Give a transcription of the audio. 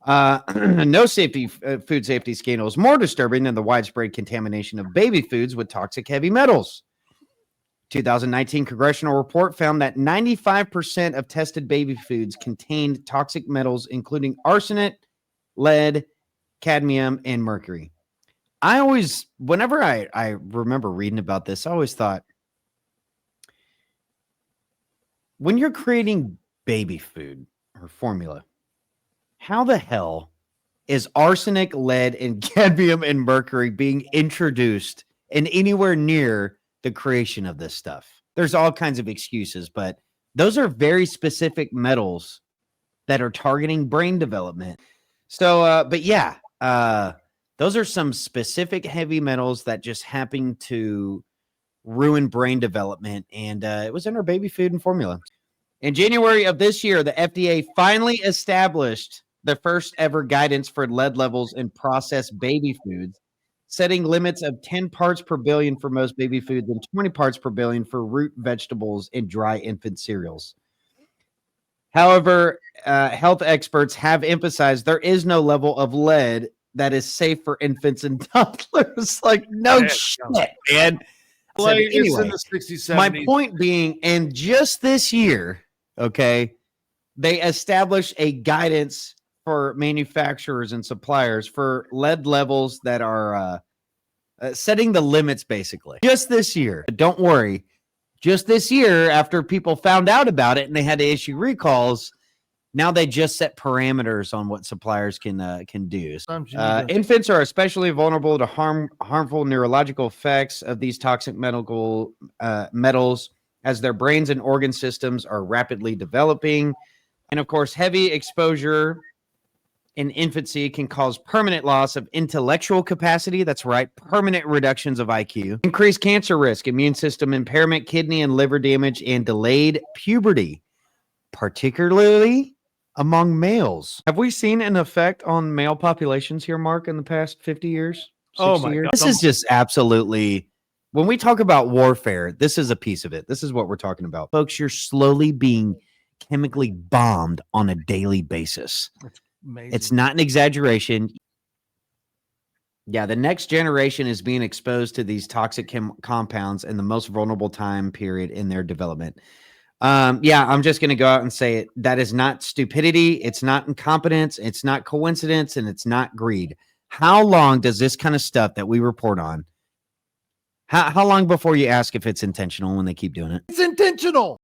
No food safety scandal is more disturbing than the widespread contamination of baby foods with toxic heavy metals. 2019 congressional report found that 95% of tested baby foods contained toxic metals, including arsenic, lead, cadmium, and mercury. Whenever I remember reading about this, I always thought, when you're creating baby food or formula, how the hell is arsenic, lead, and cadmium and mercury being introduced in anywhere near the creation of this stuff? There's all kinds of excuses, but those are very specific metals that are targeting brain development. So, but yeah, those are some specific heavy metals that just happen to ruin brain development. And it was in our baby food and formula. In January of this year, the FDA finally established the first ever guidance for lead levels in processed baby foods, setting limits of 10 parts per billion for most baby foods and 20 parts per billion for root vegetables and dry infant cereals. However, health experts have emphasized there is no level of lead that is safe for infants and toddlers. Like, no shit, man. So anyway, in the 60s, 70s. My point being, and just this year, okay, they established a guidance for manufacturers and suppliers for lead levels that are setting the limits, basically. Just this year. Don't worry. Just this year, after people found out about it and they had to issue recalls, now they just set parameters on what suppliers can do. Infants are especially vulnerable to harmful neurological effects of these toxic metals as their brains and organ systems are rapidly developing. And of course, heavy exposure in infancy can cause permanent loss of intellectual capacity. That's right. Permanent reductions of IQ, increased cancer risk, immune system impairment, kidney and liver damage, and delayed puberty, particularly among males. Have we seen an effect on male populations here, Mark, in the past 50 years? Oh my God. This is just absolutely, when we talk about warfare, this is a piece of it. This is what we're talking about. Folks, you're slowly being chemically bombed on a daily basis. That's amazing. It's not an exaggeration. Yeah, the next generation is being exposed to these toxic compounds in the most vulnerable time period in their development. Yeah, I'm just going to go out and say it. That is not stupidity. It's not incompetence. It's not coincidence, and it's not greed. How long does this kind of stuff that we report on, how long before you ask if it's intentional when they keep doing it? It's intentional.